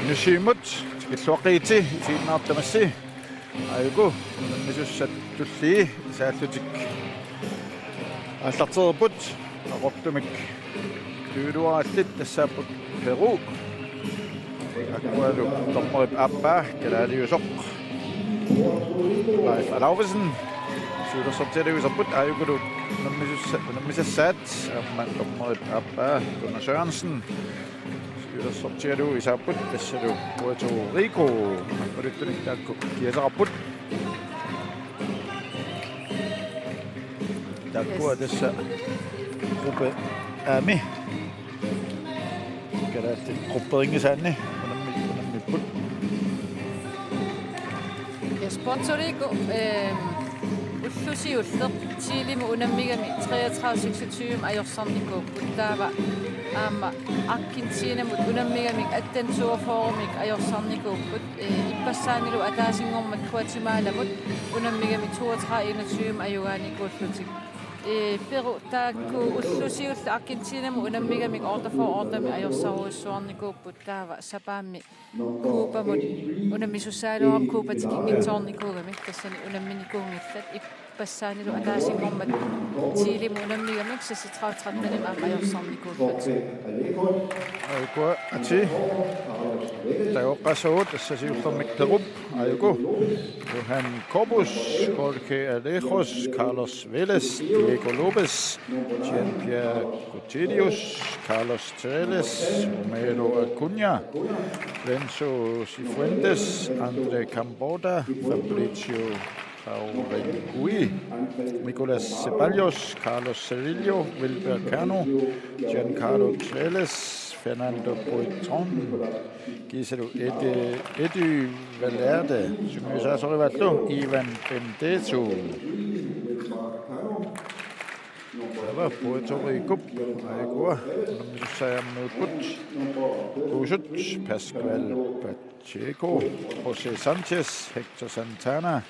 Nishimut, Kitloqiti, Tinartamasi, Ayugo, Mrs. Tulli, Satutik, Atarput, Aroptomic, Tudua, the Saput, Peru, Aquado, Tomoip Abba, Kalaallit, Life Alausen, Suda Subtitles a put, Ayugo, Mrs. Sats, Tomoip Abba, Gunnar Sørensen. Subtitles is a put, the Puerto Rico, but it is a put. That was this group me. Get at the grouping is any. Yes, Puerto Rico. Usually, Chile med unamigami 33-26 ayorsarniko puttaava aama Argentina mut unamigami atten suuformik ayorsarnikupput ipassaanilu ataasingormat Guatemala mut unamigami 32-21 ayugaanikullutik Peru taakku ullusiulla Argentina mu unamigami order for order ayorsaruissuarnikupput taava sapaammi Cuba mut unamisussaaluam Cuba tikingitsoornikugami tassani unamminikuungillat passaanilu ataasingormat Chile mu unammigamik sasitraatratnanim ayorsaarnikupput Ayuko ati taoqasuut assasiullermik Peru ayuko Johan Cobus Jorge Alejos Carlos Vélez Diego López Jean-Pierre Gutierrez Carlos Tereles Romero Acuña Renzo Cifuentes André Camboda Fabricio Pauregui, Nicolas Ceballos, Carlos Cerillo, Wilber Cano, Giancarlo Trelles, Fernando Poitron, Giselo Edu Valerde, Sumisa Sorivato, Ivan Bendeto. Det var Puerto Rico, Ayagua, Namisusayan Put, Busut, Pascual Pacheco, José Sánchez, Hector Santana,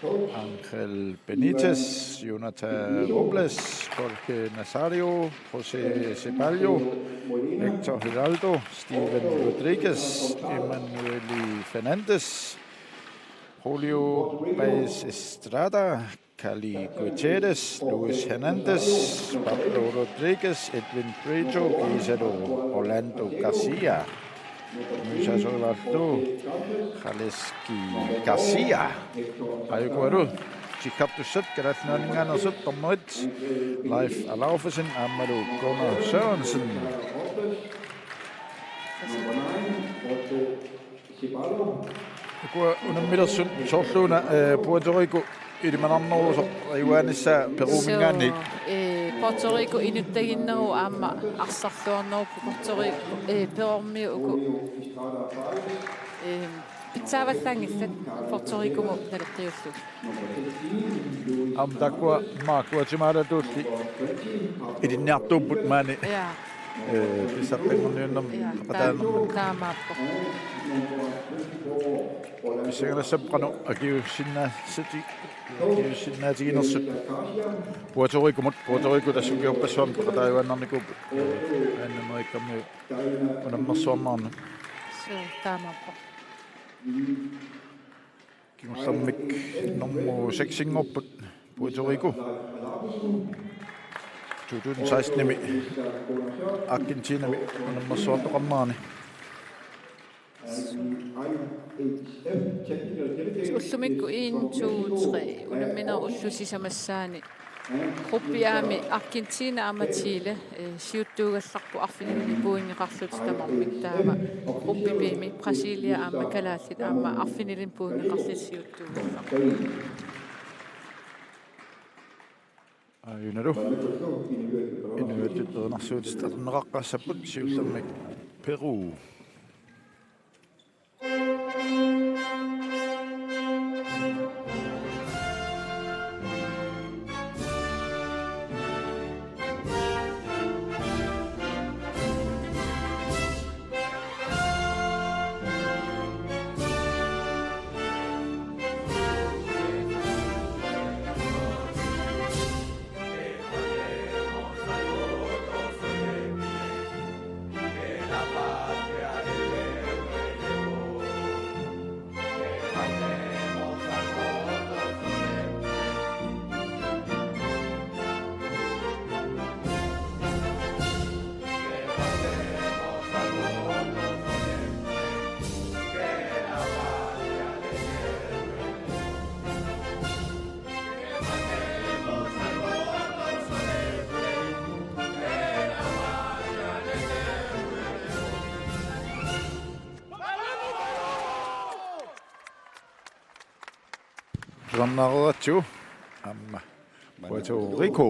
Ángel Benítez, Jonathan Robles, Jorge Nazario, José Ceballo, Héctor Giraldo, Steven Rodríguez, Emanuel Fernández, Julio Baez Estrada, Cali Gutierrez, Luis Hernández, Pablo Rodríguez, Edwin Preto, Giselo Orlando Garcia. Musa Solvaldo, Jaleski Garcia. Ayuko Chikaptusat, Gratnaningan og Sut Tomoit, Leif Alaufersen, Amaru Gunnar Sørensen. Ayuko unammidassut sorluuna Puerto Rico ilimanarneruuso ayuanissa Perumingani. Puerto Rico inuttaginneru aamma arsarluarneruppu Puerto Rico perormi uku pitsaavallangillat Puerto Rico mu naleqqiullu Takwa Guatemala tuulli ilinniartuupput maani pissaqqinnerniunnam qataannermu taamaappo Pissangalassaqqanu akiussinnaasati akiussinnaatiginersut Puerto Rico tassugiorpassuam qataayuannarnikuup aannamerikkammi unammersuarnaarnu taamaappo Kimsammik nummer 6 singorput Puerto Rico 2016 nimi Argentina mi unammersuartoqarnaani Ullumikku 1, 2, 3 unammineru ullusisamassaani Gruppiaami Argentina aama Chile siuttuugallarpu arfinilni puingeqarlut tamarmik taama gruppipiimi Brasilia aama Kalaallit aama arfinilin puingeqarlit siuttuugallarpu Ayunaru inuatuternarsuut tarneqaqqassaput siullermik Peru Grønlands Puerto Rico.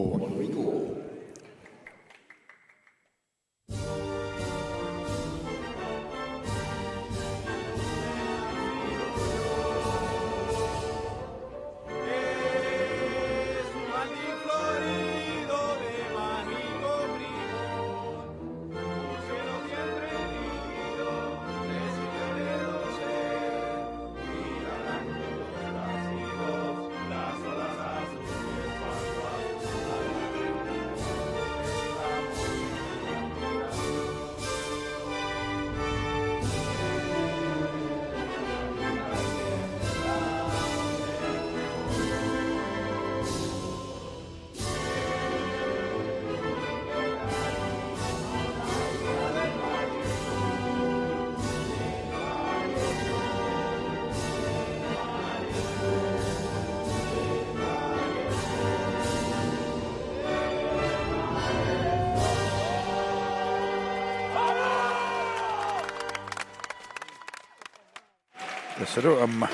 Tässä on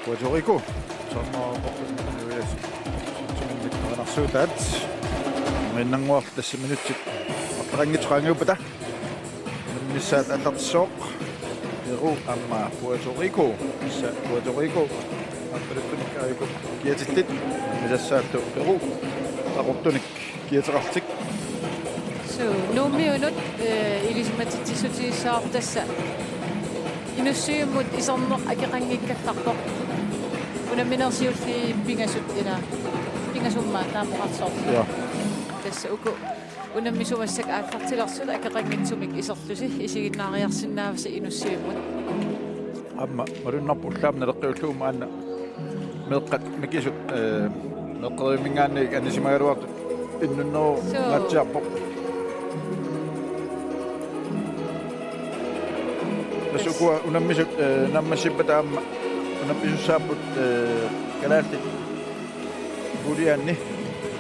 Puerto Rico. Sama suutat. Mennään tässä minuutti. Rangit rangupata. Missä atatsoq. Peru amma Puerto Rico. Missä Puerto Rico. Atattunik ayuko kietittit. Missä Peru. Arottunik kietrartik. So, no minut ilismatitisutissaar tässä. Inussiumut isornor akiqangikkattarpoq unamminersiulli pingasut ila pingasummaa taamoqarsorlu tässä uku unammisummassak aaqqartilersut akiqangitsumik isorlusi isiginnaariarsinnaavasi inussiumut amma marunnarpullaamna leqqiulluuma anna meeqqat mikisut meqqerimingaanni annisimagaluartu innunno ngatsiarpoq Sukua unammisut nammassipata amma unammisussaaput Kalaallit Bulianni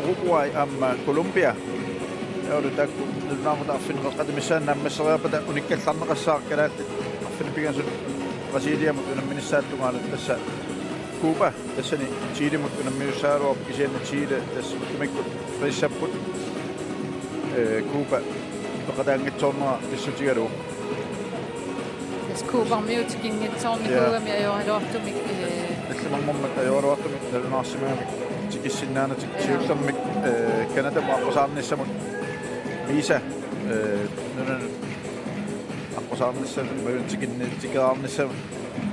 Uruguay amma Colombia yaulutakku nunaaqutaarfinneqatimissaan nammasseriapata unikkallarneqassaar Kalaallit arfinipigansut Brasiliamut unamminissaallungaalut tassa Cuba tassani Chilemut unammiussaaluar kisianna Chile tassa tumikkut frissapput Cuba peqataangitsoornera tissutigalu Kuuparmiutikinngitsoornikuugami ajoraluartumik Mammat ajoraluartumik nalunaarsimaamik tikissinnaanatik siullermik Kanada aqqosaarnissamut visa nunan aqqosaarnissamut mayuntikinnitikeraarnissamut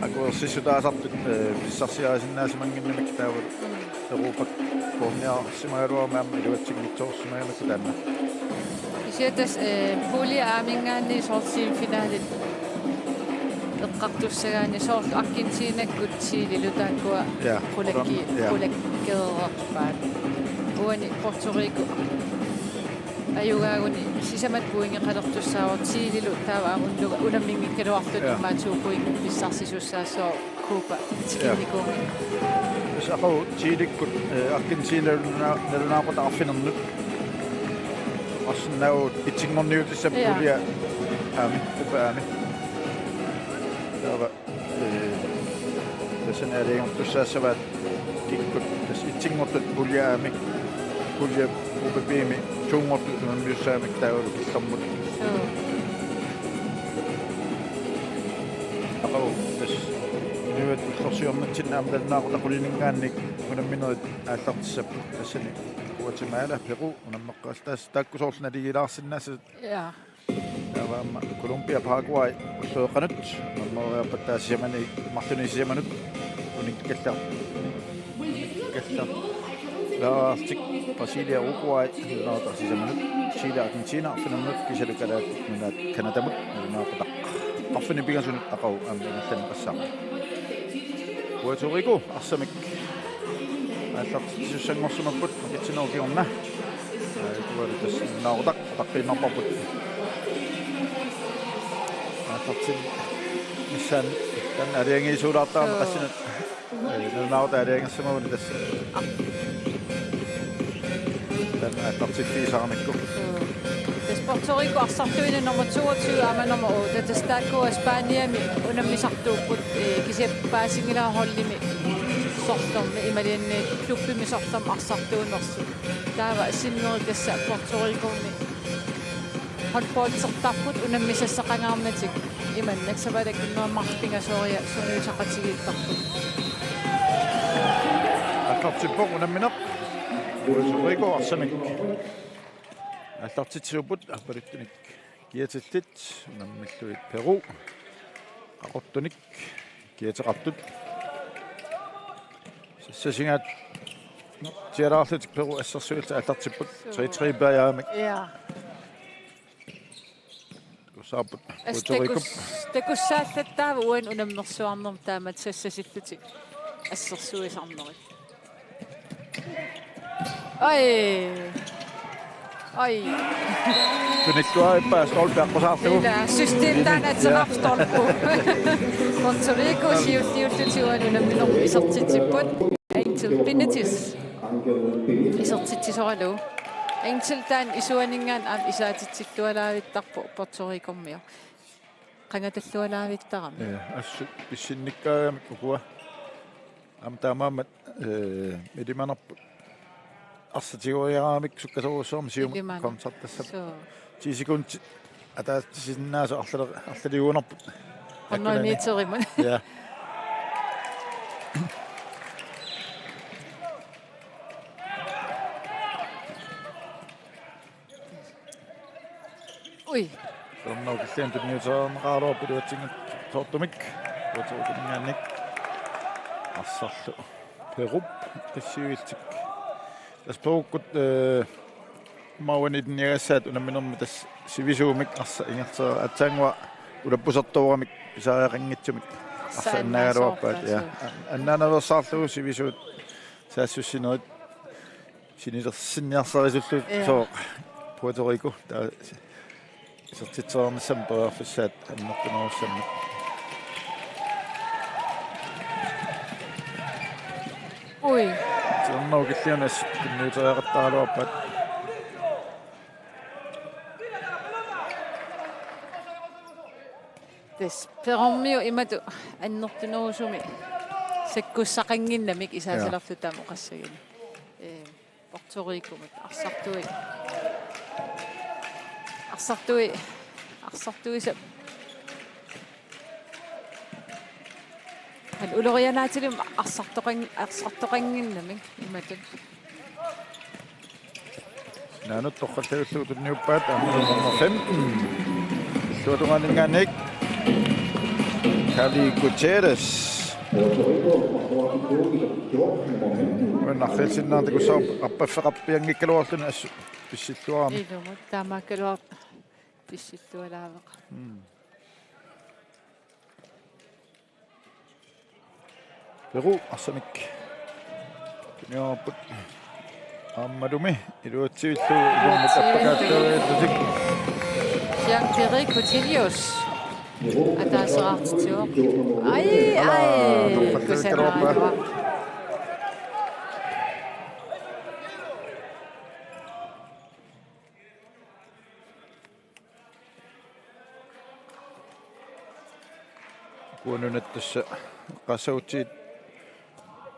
akuersissutaasartut pissarsiaasinnaasimangиннамик таават Europa korniarsimagaluarmaamma iluatsiginnitsoorsimaamik taanna Isiatas pulia aamingaanni soorsiin finaalit eqqartussagaani soorlu akkinsiinakkut siililutaakua qulakkeererpaat uani Puerto Rico ayugaaguni sisamat puingeqalertussaavart siililu taava unluga unammingikkaluartut maatuupuingu pissarsisussaasoo Cuba tikinnikuungi saqu siilikkut akkinsiilalunaaqutarfinernut arsinnagut itsingorniutissam pulia aami Cuba aami tässä näriingortussaassavat kikkut tässä itsingortut puljaamik pulja upepiimi tuungortut unammiussaamik taulu kissammut aqavu tässä nyet usorsiornatsin aamdalnaaqutaqullingaannik unamminerit aallartissappu tassani Guatemala Peru unammeqqaas taakkusoorlunaligilaarsinnaasa Ama Colombia Paraguay soqanut mammaapataasiamani martunisiamanut unikkalla laartik Brasilia Uruguay Nunaata sisamanut Chile Argentina finannut kisalukalaat Nunaat Kanadamut Nunaata arfinipigasunut aqau amminallan qassaq Puerto Rico arsamik aallartissussangorsumapput makitsinookiorna kualitas naortaq taqqinnerparput Tatsin missan kan ariangisuulaartaam qassinut nunaarta ariangersamavuni tassa tan tatsikkiisaarnikku Tas Puerto Rico arsartuina nummer 22 ama nummer 8 tas taakku Espaaniami unammisartuupput kisiappaasingilaa hollimi sortum imalin klubbi mi sortum arsartuunersu taava asinnerit tassa Puerto Rico'ni hotball-sertarput unammisassaqangaarnatik imannak savalak innermarpingasuoria sunuusaqatigittarput аллартиппоқ унамминеқ Puerto Rico арсамик аллартитсуупут аппалуттуник киатиллит унаммиллуит Peru ақортуник киатеқартут сассасингаат тиараарлутик Peru ассерсуилта аллартиппут 3-3 баяамик ja усааппут Puerto Rico такуссааллаттаава уан унаммерсуарнерм таамат сассасиллутик ассерсуисарнерит Oi. Tunnittuaippa stolpeaqqusarlugu. Ila systeemtaan aterartorpu. Puerto Rico siulliullutiuan unamminorm isertitipput aintil pinatis. Isertittisoralu. Aintil taan isuaningaan am isaatitsillualaavittarpu Puerto Ricommio. Qangatallualaavittaram. Ja, assu pissinnikkaamik ukua. Am taamaamat medimanarpu. Arsatigoyaraamik sukkasoruussoorm sium konsertassa 10 sekund ataattisinnaasa arlaliuunerput onnoimiiterimun ja ui sonnoukillaan tunniuteerneqaaruarpiluatsingut toortumik utuutingaannik arsarlu Peru qissiuiltik Taspoukut mauanit niagassat unamminermi tas sivisuumik arsa ingertera atsaangua ulappusertuuramik pisaaqanngitsumik arsa annagaluarpaat ja annaanaversaarlugu sivisuut saassussinerit sinilersinniarsarisullut soo Puerto Rico taa sertitseernassam periarfissaat annertunerussammi ui Sonnoukillianas kunniutereqattaaluarpat tes perommiu imatu annertunerusumi sakkussaqanginnamik isaasalarlutamu qassagin Puerto Rico arsartui Han ulorianaatilim arsartoqanginnamik imatun naanut toqqalluulluutunniuppaat nummer 15 illuutunganingaannik Kali Gutierrez Unnarrilsinnaarta kussaar appaffeqarpianngikkaluarluna assu pissilluarami ilumut taamaakkaluar pissillualaaveq Peru arsamik kiniorput ammadumi iluutsivillu ilumut appakaattuariallusik Siang Terry Cotillos ataaseraartitiuaq ai kusanaaruaq kuununattassa qassautsiit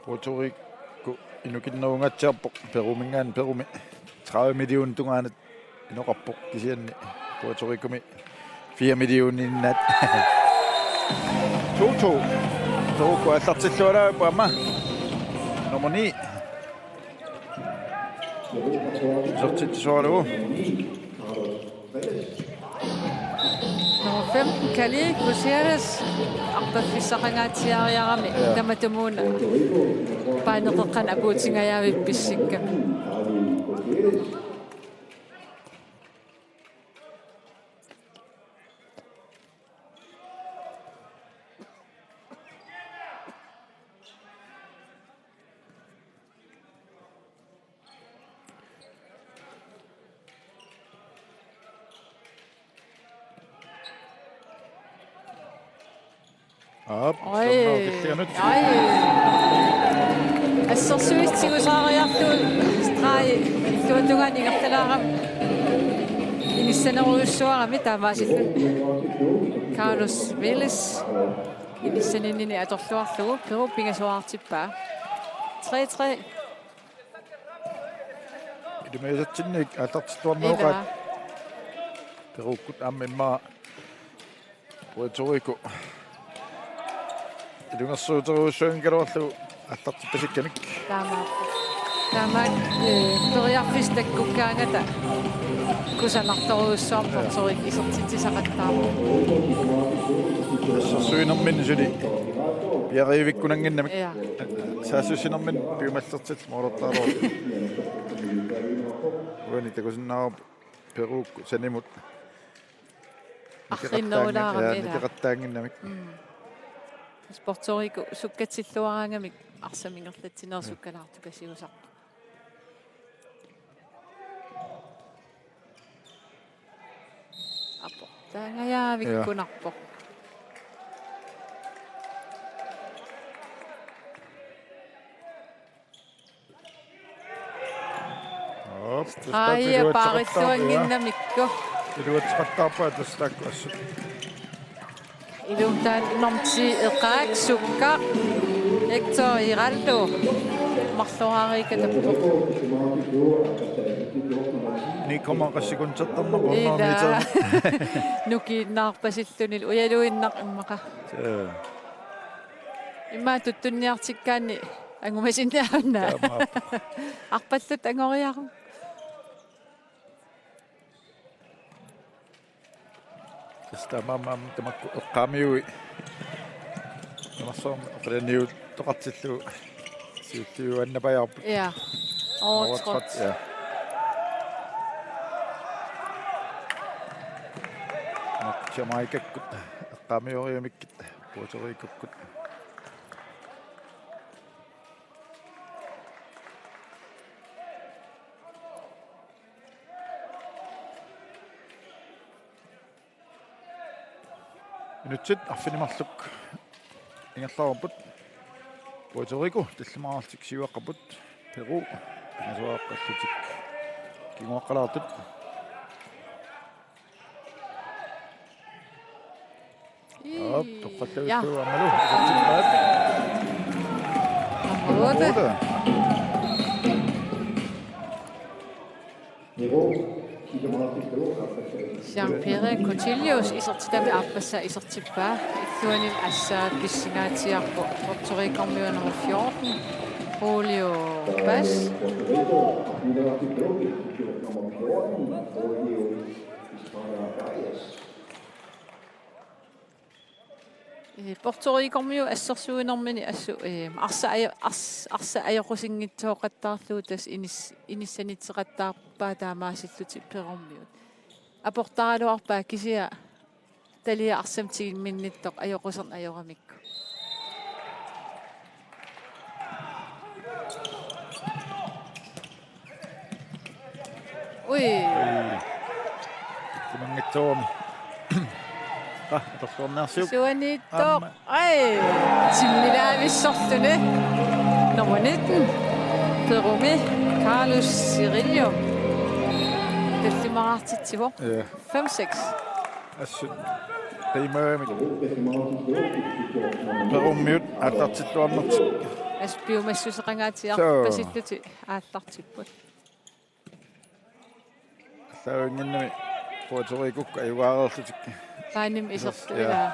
Puerto Rico inukinnerungatsiarpoq Perumingaan Perumi 30 million tungaanat inoqarpoq kisianni Puerto Ricomi 4 millioninnaat 2-2 Toku allartillualaappa amma nummer 9 sortitsualugu Nummer 15 Kalaallit Gutierrez aqpaffissaqangaatiariarami tamatumuuna paaneqeqqan apuutingayaavip pissikkami Assersuistigusaariartuut strai tuutungaan ingertalaaram inissaneruussuarami taamaasillun Carlos Vélez inissaninini atorluarlugu Peru pingasuartippaa 3-3. Det med så tinnik atartittuar mauqat. Perukkut amminmaa Puerto Rico. Ilungersuuteruussuungaluarlu attartippasikkanik. Tämä periarfistakkukaangata kusanartoruussuam Puerto Rico isertitisaqattaamu. Suinermin suli piariivikkunanginnamik. Saasusinermin piumallertit moorortaaruor. Uanitakusinnaarp Peru sanimut. Arrinnoulaaramila. Niterattaanginnamik. Puerto Rico sukkatilluarangamik arsamingerlatsinersukkalartukasiusaq. Apo taangajaavikkunarpoq. Aia paaritsuanginnamikku. Iluatsaqattaarpaa tastaakkuassut. Iluntaan normti eqaak sukka Hector Iraldo marluariikatappoq. Nikomaqassikuntertarnerpornaamitaa. Nukiinnaarpasillunil ujaluinnaq immaqa. Imma tuttunniartikkaanni angumasinnaarna. Arpallut angoriarum. Tamam tamakku eqqaamiui. Namarsoormi oqalaniu toqartillu siuttiu annapajaarpu. Ja. Overtrådt. Ja. Jamaikakkut eqqaamioriamikkit Puerto Ricokkut. Nutsit affinimarluk ingallaarput Puerto Rico tallamaartik siuaqqaput Peru pinasuaqqallutik kinguaqqalaartut toqqattauttu ammalu sattipaat Amruuta. Jean-Pierre Cotillos isertitami arpassa isertippaa illuanil assaa kissingaatiarpo Puerto Rico nummer 14 Julio Bas. Puerto Rico assersuinermini assu arsa ajoqusingitsoqattaarluu tas inissanitseqattaarpaa taamaasilluti perormiut. Aportaraluarpaa kisia talia arsamtigimminnittoq ajoqusern ajoramikku. Ui. Timangitsoormi. Torsornaarsiuk. Suanittoq. Ai. Timmilaavissartune. Nummer 19. Perumi Carlos Cirillo. Tellimarartitsivo. 5-6. Assut. Tiimaamik. Perummiut attartittuarnertik. Aspiumassuseqangaatiarpasittuti aallartipput. Saunginnami Puerto Ricokka ajuaarerlutik. Paanim isertuila.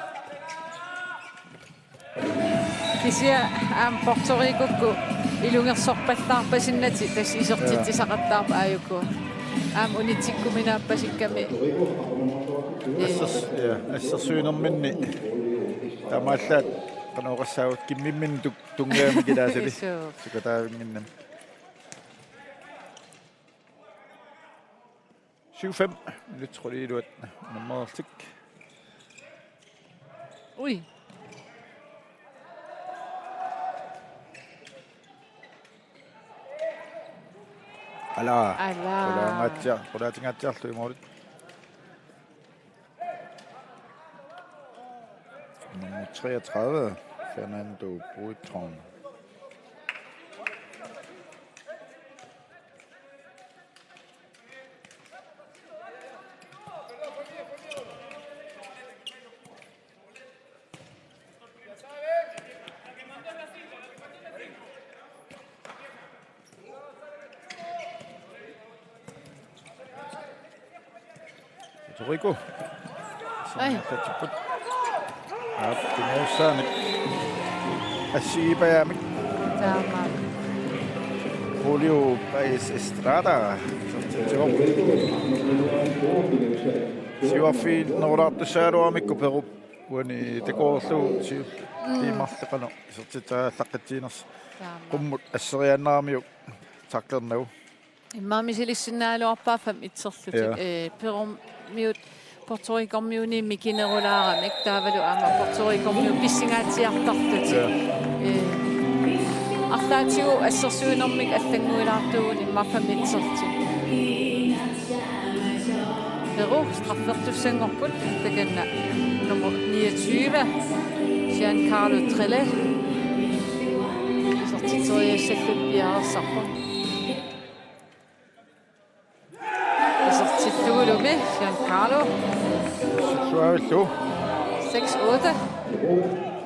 Kisia Puerto Ricokku ilungersorpallaarpasinnati tas isertitisaqattaarpa aayukku. Unitikkuminaappasikkami. Assarsuinerminni tamaallaat qanoqassaavut kimmimmin tungaami kilaasali. Sukataavinginnam. 7-5 litruliluat nammertik. Ui. Ala. Qolaatingaatiarlu imoorit. Nummer 33 Fernando Buitron. Puerto Rico. Pinaussaan Asiipäjämik. Tämä. Julio Paes Estrada. Siuaffiin noraattusaaruamikku Peru. Kuani tekoorlu tiimartaqano isertitaa taqqatiinerс. Qummut asseriannaarmiu taklernagu. Immaamisilissinnaaluarpaafam itserlut Perum miut Puerto Rico miuni mikinerulaaramik taavalu ama Puerto Rico miu pissingaatiartartut. Artaatigu assersuunermik allanguilaartuun immaafam itserti. Peru straffertussangorput takanna nummer 29 Giancarlo Trelle. Isertiteriassallut piarersarput. Isertitluulumi Giancarlo. Suavillu. 6-8.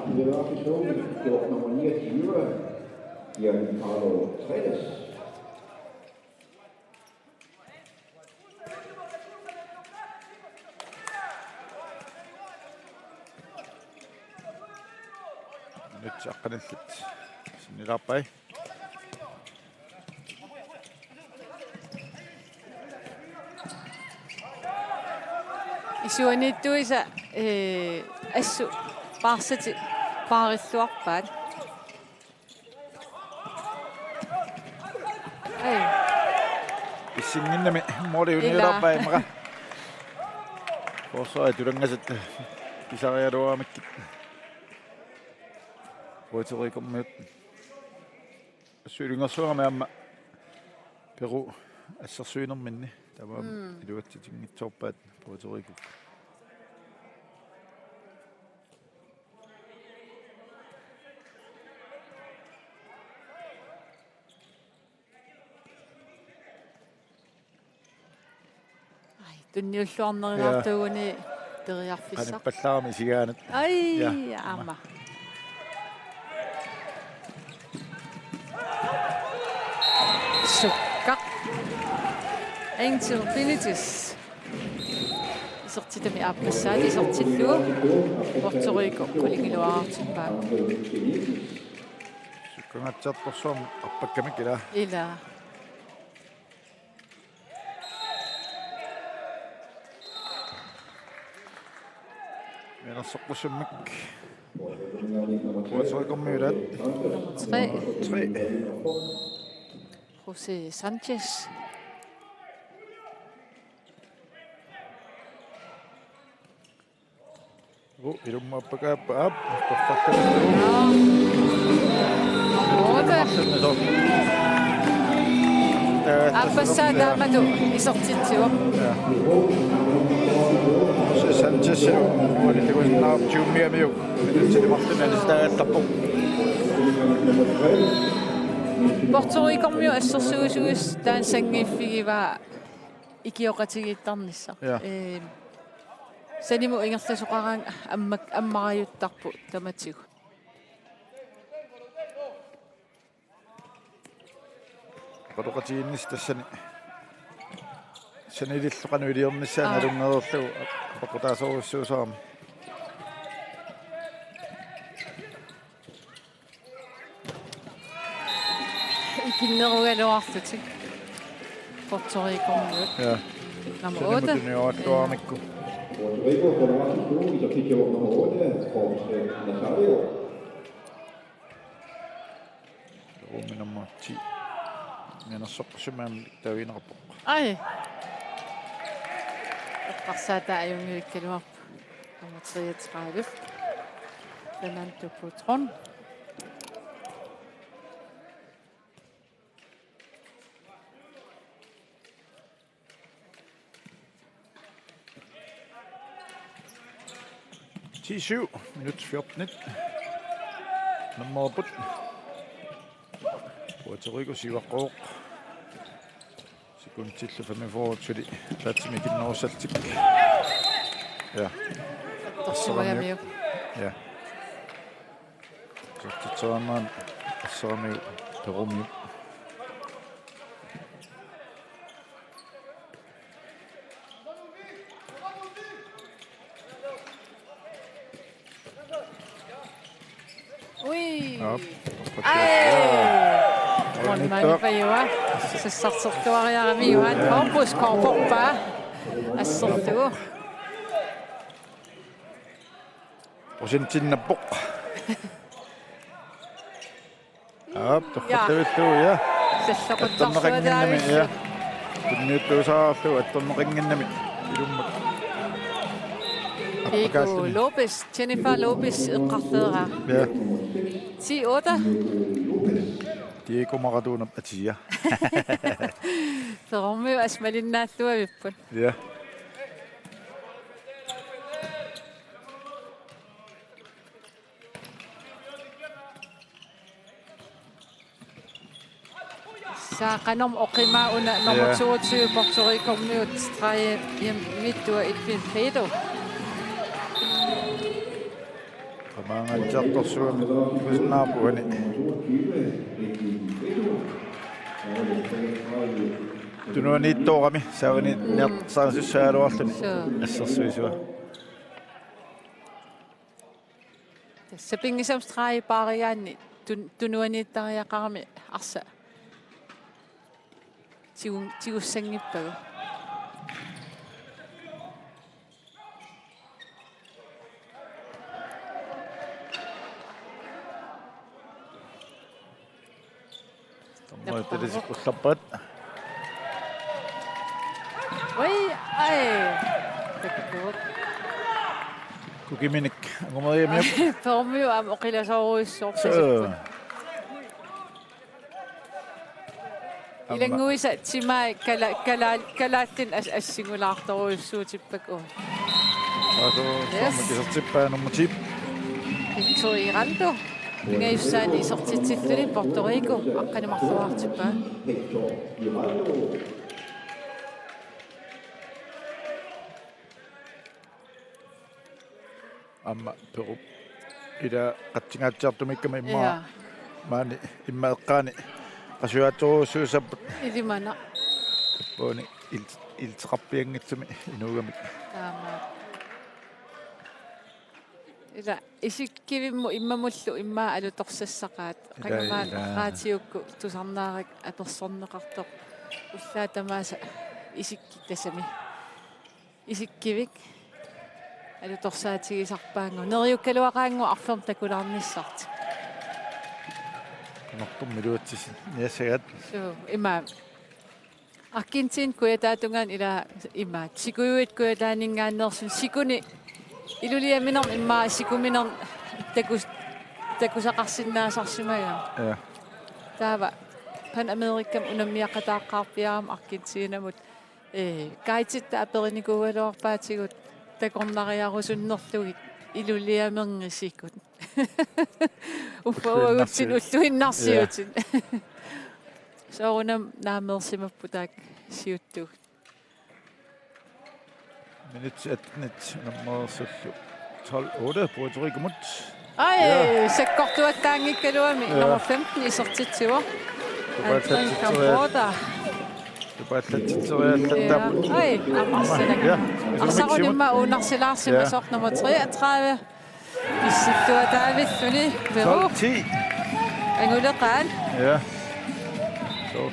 Nummer 29 Giancarlo Trelle. Nyt saqqanillit sinnilaappai. Isuanittuisa assu paarsati paarilluarpaat. Ai. Pissinginnami moli unilaappai maka. Kosoa turangaset pisariaruamikki. Puerto Rico med sydyngersuarme amma Peru assersuunerminni tava iluattitiнгitsorpaat Puerto Rico. Ai, tunniulluarnerilaartuuni teriarfissaq. Qanipallaarmi sigaanat. Ai, amma. Sukka. Intilpinitis. Isertitami aapmassaali isertillua Puerto Rico kulingiluaartippaa. Sukkangatsartorsuam arpakkamik ila. Ila. Menersoqqusummik. Puerto Rico myulat. Nummer 3. 3. José Sanchez. Ilummappakaappaap. Aapassaataamatu isertitsuaq. Sanchez ualitikusinnaar juummiamiu minutilimartunalistaagallarpu. Puerto Rico miu assersuusugus taan sangiiffigiva ikioqatigittarnissa. Sanimu ingerlasuqaraan ammariuttarpu tamatigu. Qaluqatiinnis tassani sanililluqanuiliornissaana alungererlugu apaqutaasoruissuusaarmi. Ikinnerugaluarlutik Puerto Rico miut. Ja. Nummer 8. Juniorluarmikku. Puerto Rico får nummer 2 i nummer 8 Jorge Nazario. Rumi nummer 10. Menersoqqsumaam taviinerappoq. Ai. Qarsaataa ajungilikkaluarpu. Nummer 33. Fernando Potron. Minut 14. Nummer put. Puerto Rico sivaqqooq. Sikuntillu famiforutuli taatimikinnerussaltik. Ja. Torsuagamiu. Ja. Tortitsuarnaan asseramiu Perumiu. Ui. Op. On mani pa Johan. Se sarsortuariarami Johan. Korpus korpoppa. Assortugu. Prosentinnapoq. Op, toqattavittu ja. Sallaquttarsuadaami. Ja. Tunniuttuusaarlu attorneqinginnami ilummak. Rico Lopez, Jennifer Lopez eqqarteera. Ja. 10-8. Diego Maradona atia. Perormiu asmalinnaatluavipput. Ja. Saaqanorm oqimaa'una nummer 22 Puerto Rico miut streje mittua Peru. Qamangaljartorsuami kusnaapuani. Tunuaniittoorami saavani nertsaarsussaaluarluni. Assersuisua. Tässä pingisam streje parianni tunuaniittariaqarami arsa. Tigussangippagu. Tammoitelisikkullappat. Oi, ai. Takkuut. Kukiminik angumariamiap. Perormiu am oqilasoruissorpasippu. Ilanguisa timai Kalaallit assingulaartoruissuutippaku. Aso sammakisertippaanummatip. Victoriando. Ngayussaani isortitsilluni Puerto Rico aqqanimarluartippa. Amma Peru. Ida qatsingaatiartumikkama imma. Maani imma eqqaani. Qasuaattoruussuusapput. Ilimana. Pooni ilteqarpiangitsumi inuugamik. Taama. Ila isikkivimmu immamullu imma alutorsassaqaat qangamaan qaatiukku tusarnaarik apersorneqartoq ullaatamaasa isikkittasami isikkivik alutorsaatigisarpaangu neriukkaluaqaangu arlorm takularnissart Nortummiluutsis niassagat. so imma Argentin kuetaatungaan ila imma sikuyuit kuetaaningaannersun sikuni iluliaminerm imma sikuminerm takusaqarsinnaasarsumaga. Ja. Taava pan Amerikam unammiaqataaqqarpiaram Argentinamut kaititta aperinikuualuarpaatigut takornariarusunnerlugit iluliamerngisikkut. Uffauagutsin ulluinnarsiutin. Soorunam naamersimapputak siuttugut. Minut 18 nummer 12-8 Puerto Rico mut. Ai, sekkortuattaangikkaluami nummer 15 isortitsiva. Anton Campoda. Det var lidt Ai, amarsanak. Arsarunimma uunarsilaarsiма sort nummer 33. Issittuataavilluni Peru. 12-10. Anguleqaan. Ja. Så.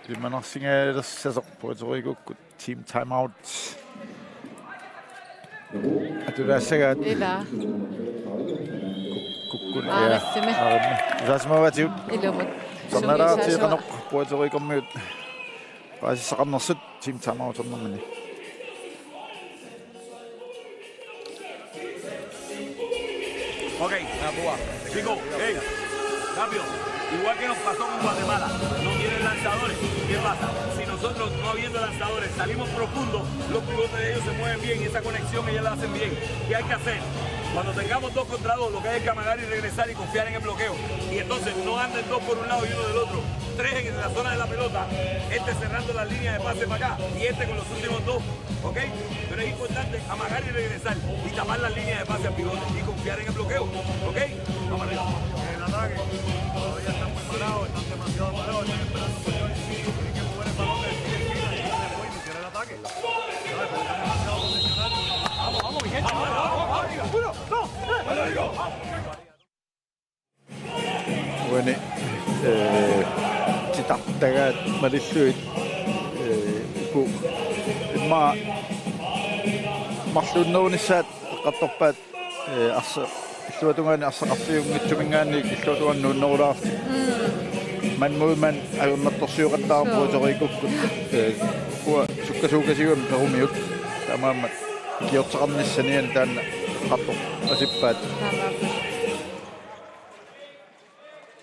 Det man også synger der sætter Puerto Rico team timeout. Er du der sikkert? Ila. Kukkun. Arrestime. Det er små vativ. Ilumut. Sådan er der til at nok Puerto Rico mød. Bare så rammer sødt team timeout sådan noget. Okay, Radioa. Rico, hey, rápido. Igual que nos pasó con Guatemala, no tienen lanzadores. ¿Qué pasa? Si nosotros, no habiendo lanzadores, salimos profundo, los pivotes de ellos se mueven bien y esa conexión ellos la hacen bien. ¿Qué hay que hacer? Cuando tengamos 2 contra 2, lo que hay que amagar y regresar y confiar en el bloqueo. Y entonces no anden 2 por un lado y 1 del otro. 3 en la zona de la pelota, este cerrando las líneas de pase para acá y este con los últimos 2, ¿ok? Pero es importante amagar y regresar y tapar las líneas de pase al pivote y confiar en el bloqueo, ¿ok? Vamos arriba. El ataque todavía están muy parados, están demasiado parados, están esperando por ellos y tienen que mover el balón de esquina y después iniciar el ataque. Vamos, vamos, mi gente. Vamos, vamos, vamos. 1, 2, 3. nuani titartagaat malilluit ku marluunnerunissaat eqqartorpaat arsa illuatungaani arsaqarfiunngitsumingaanni illuatuannuunnerulaarti manmuiman ajunnertorsiuqattaarpuutoriikukkut kuwa sukkasuukasiuam perumiut tamaammat kiortaqarnissanian taanna eqqartor asippaat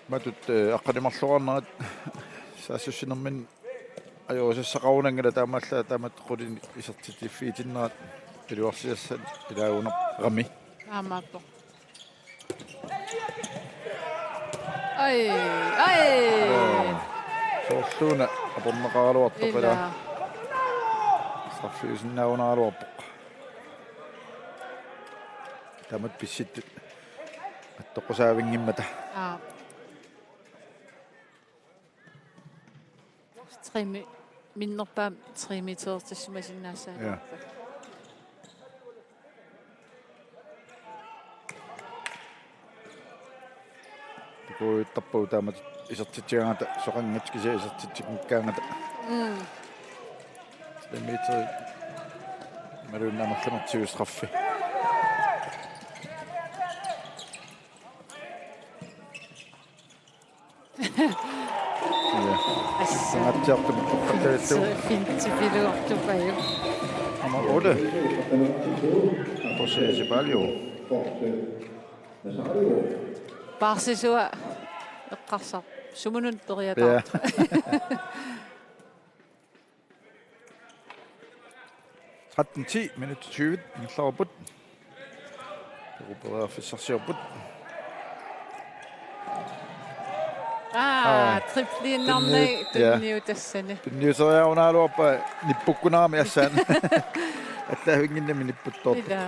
matut aqqanimarluarnerat saassussinermin ajorussaqqarunangala taamaallaa taamat qulini isertitiffiitinnerat piluarsiassat ilaaguner rami aamappo ai soorluuna aporneqaaluartoqila sarfiusinnaagunaaluarpoq taamat pissittut attoqusaavingimmata Trimi minnerpaam 3 meter tassumasinnaassaa. Ja. Tappu taamat isertitsigaangata soqangatskisa isertitsikkaangata. 3 meter maluunnaamерлунартигустрaffi. Fintipiluartupayu. Ama oda. Posse palio. Parsisua eqqarsar sumunun teriataart. 13:10 minutter 20 inslaaput. Peru fissarsiorput. Triplinnarni tunniutassani. Tunniuseriaunaaluarpa nippukkunaarmi assaan. Attaavinginnami nipputtoortu. Ila.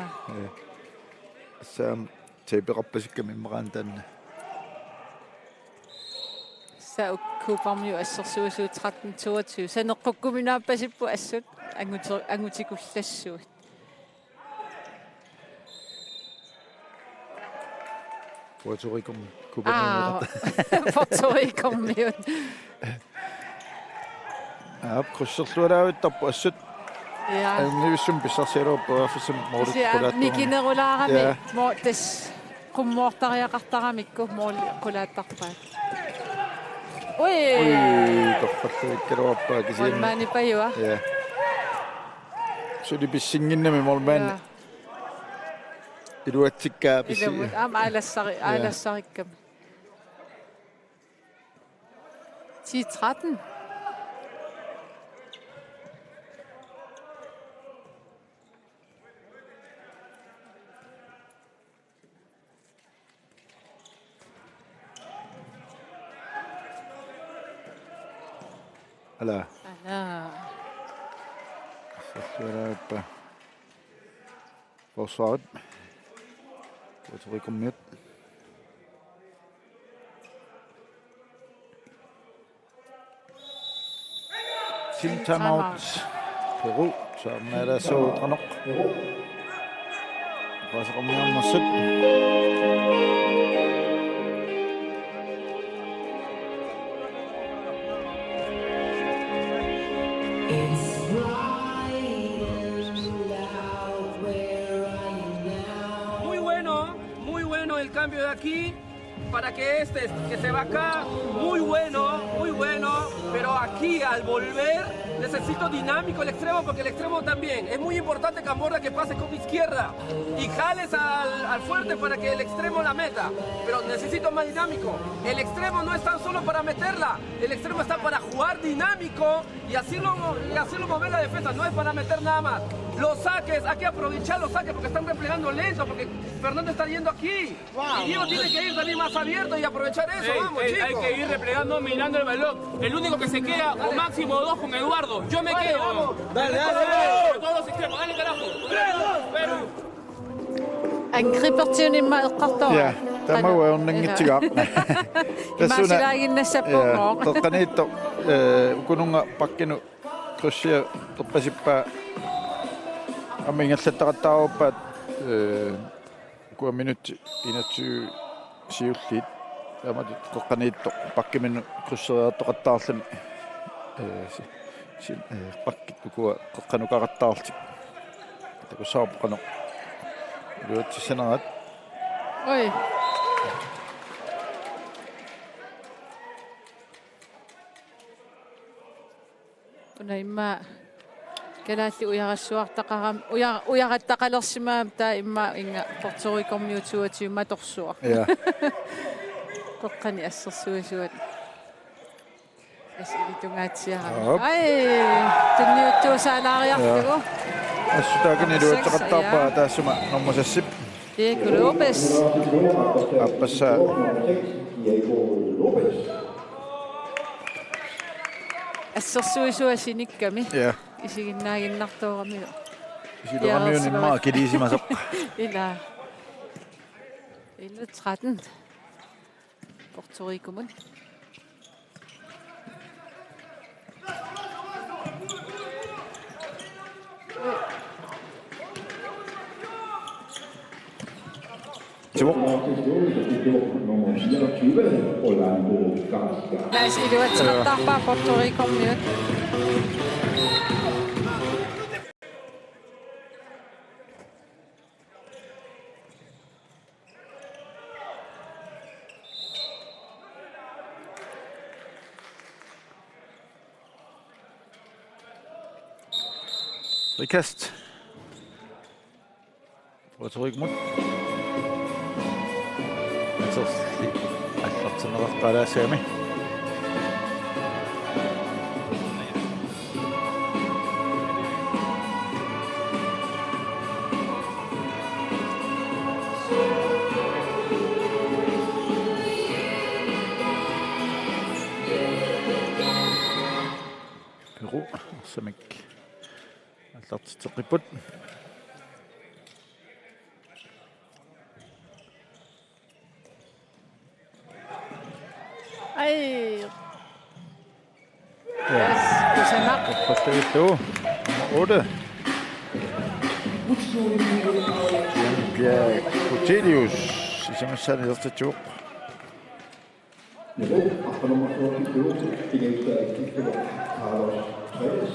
Assaan teepeqarpasikka mimmeraan tanna. Sa ukkuparmiu assersuusuut 13:22 saneqqukkuminaappasippu assut angutikullassuut. Puerto Rico Puerto Rico miut. Krysserlualaavittarpu assut. Ja. Nivissum pissarsialuarpu affissam moodut qulaattu. Mikinerulaarami mo tas qummoortariaqartaramikku mooli qulaattarpaat. Oi, torpalluikkaluarpaa kisiin. Molmaani pajua. Ja. Suli pissinginnami molmaan. Iluatsikkaa pissi. Ilamut alassarikkam. 10-13. Ala. Sassualaappa. Forsvaret. Puerto Rico midt. Team timeout. Peru, som er der så nok. Og så kommer nummer 17. El cambio de aquí para que que se va acá, muy bueno, pero aquí al volver necesito dinámico el extremo porque el extremo también es muy importante, Camborra, que pase con izquierda y jales al fuerte para que el extremo la meta, pero necesito más dinámico. El extremo no es tan solo para meterla, el extremo está para jugar dinámico y hacerlo mover la defensa, no es para meter nada más. Los saques, hay que aprovechar los saques porque están replegando lento, porque Fernando está yendo aquí. Wow. Y Diego tiene que ir también más abierto y aprovechar eso. Vamos, chicos. Hay que ir replegando, mirando el balón. El único que se queda, o máximo 2 con Eduardo. Yo me quedo. Vamos. Dale. Todos los extremos, dale carajo. 3-2, Perú. Angripartiunimma eqqartara. Ja, tämä on nangittiga. Imasilaginnassappurmoo. Toqqaniitto ukununga pakkinu krussia toppasippa ammingallattaqattaaruppaat 6 minuutti inatsu siullit Tämä kokkaniitto pakkimin krysseriaattoqattaarlami sin pakkikku kokkanuqaqattaarlti takussaarpoqano luutsissenerat oi unaimma Kalaallit ujarassuartaqaram ujarattaqalersimaam taa imma inga Puerto Rico community torsuar. Ja. Koqqani assersuisuat. Asilitungaatiara. Hop. Ai, tunniuttuusaalaariartugu. Assutaakani luutteqattaarpaa taassuma normmasassip. Diego-Lopez. Appassa Assersuisuasinikkami. ja. Isiginnaaginnartuurami. Isiluqamiunin maa kiliisimasaq. Ila. 11-13. Puerto Rico mun. Lad os iluatseqartaarpaa Puerto Rico miut. Rikast. Puerto Rico mun. Allartinerartalaassaami. Peru samik. Allartiteqiput. Ai. Ja. Kusanak. Forstår 8. Pierre Cotelius. Sisämässä tästä jouk.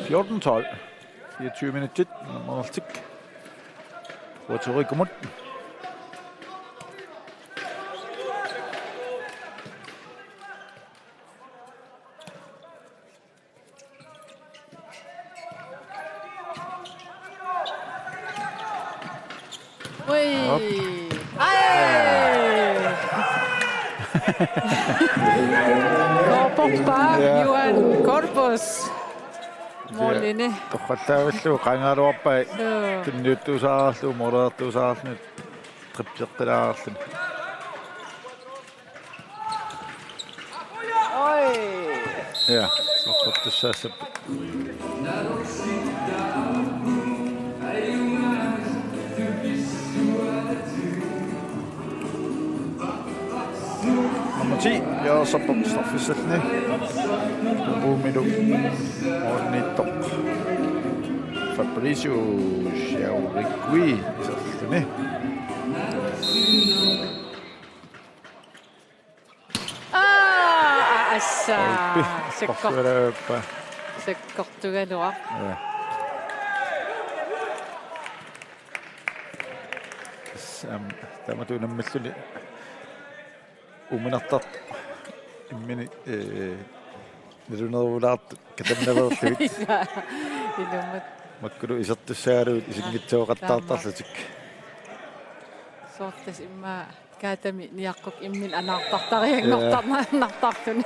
Fjorten 12. 24 minutter. Målstik. Puerto Rico mot. Oi. Ai. Korpoppa Johan Korpus. Målini. Toqattaavalluu qangaluarpai tunniuttuusaarluu moreertuusaarlut tripseqqilaarlun. Oi. Ja, soqortussaasap. Nummer 10, ja, så på straffesættende. Umido. Ornito. Fabricio Xiaurigui. Sådan. Assa. Se kortugalua. Ja. Tämä tuli mielestäni uminattat immini nirunavulaat katamnavertavit Ilummat makkulu isartussaaruut isingitsuoqattaartarlutik sortas imma kaatami niaqquk immin anaartartariangortarnartartuni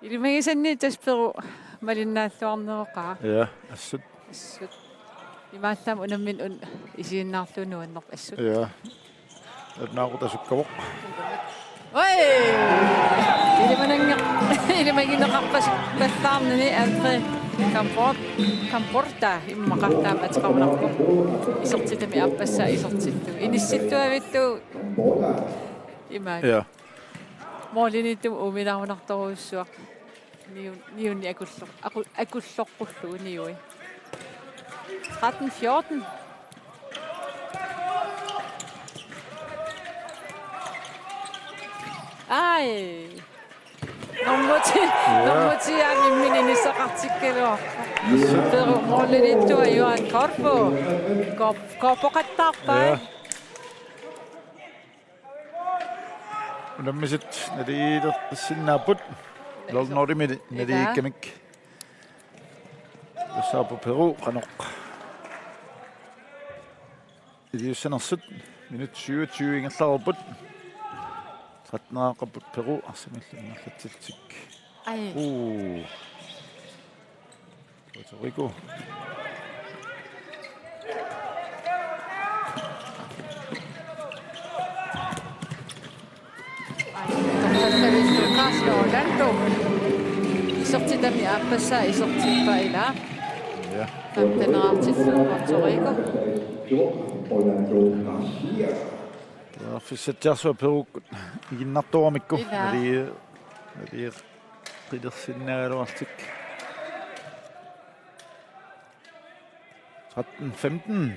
ilmagisanni tasperu malinnaatluarneroqaa ja assut imaallam unammin un isiinnaarlunuannerp assut ja naaqutasukkavuq oi ilmagineqarpas passaarnini Andre Camporta immaqartaam atqarnarpu isertitami appassa isertittu inissittuavittu ima ja moolinitum uminaarunartoruussuaq niunni akulloqqullugu niui 13-14 Ай. Nomoti minini saqartikkaluar. Peru mollilittua Johan Corpo. Kopokattarpai. Unammisit naliilertassinnaaput. Lolnorimi naliikkamik. Usaapu Peru qanoq. Idiussanersut minut 27 ingallarput. Tratnaaqaput Peru arsimillunnarlatiltik. Ai. Puerto Rico. Sorti dami appassa e sorti paila. Ja. Puerto Rico. Fissatjarsua Peru iginnartuamikku nali qilersinnaagaluartik 13-15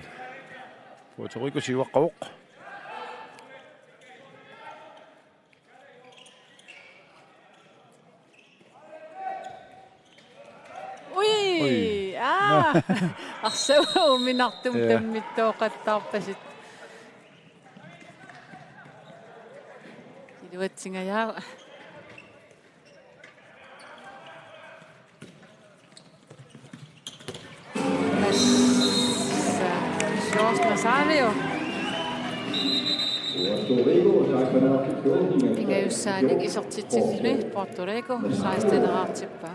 Puerto Rico siuaqqavuq. Ui! Arsau minartum tammittoqattarpasit. Iluatsingayaa. Sjovt Nasario. Ingayussaanik isortitilluni Puerto Rico 16-aartippa.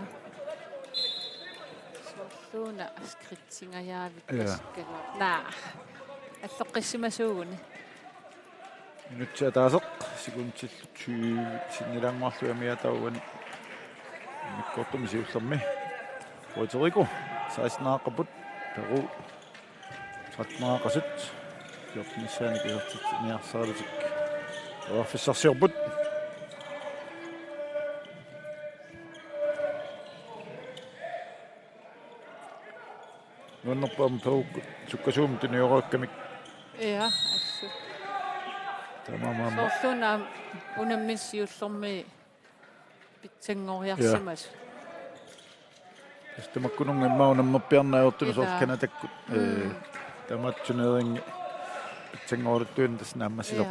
Suuna skritsingayaavit taskala. Naa. Alloqissimasuuguni. Minutsia taaseq sikuntillu 20 sinnilaanguarluamiatauani mikkortumi siullermi Puerto Rico 16-aaqaput Peru 13-aaqasut jornissaani kisertitniarsaalitik uarfissarsiorput nuannerpaam Peru sukkasuum tunioroakkamik Ja, assu. tamamam Sortuna unammissiullermi pitsangoriarsimas. Tamakkunungamma unammerpiarnaayortunu sorkanatakku tamatsuneeringi pitsangoruttuun tasnaammasilor.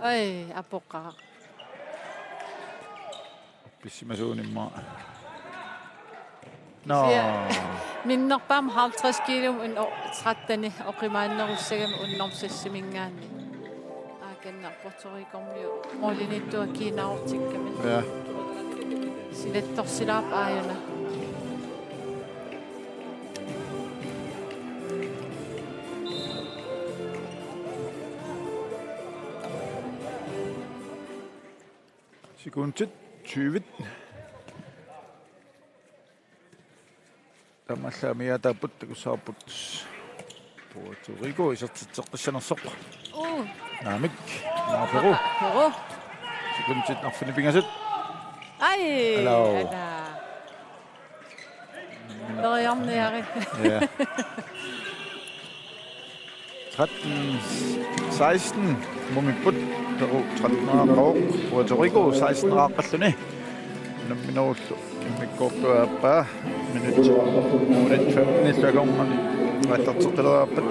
Ai, apoqa. Pissimasuunimma. No. Minnerpaam 50 kilom un 13 oqimaannerussagam unnormsassimingaanni. Aakanna Puerto Rico-miu molinittua kiinaortikkami. Ja. Silettorsilaap aayuna. Sekundet 20. Tamallaamiataaput takusaarput Puerto Rico isertitseqqissanersoq. Naamik Peru. Peru. Sekundet narfinipingasut. Ai. Hello. Loriarniari. Ja. 13-16 mumiput Peru 13-aaqaruq Puerto Rico 16-aaqalluni. Namminuullu mikkortuaappa minut 15 lagormani attartertalaappat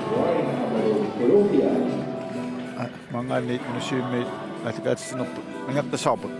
mangaanniit nusiimmiit аллакаатсинерпут нангаттасаарпут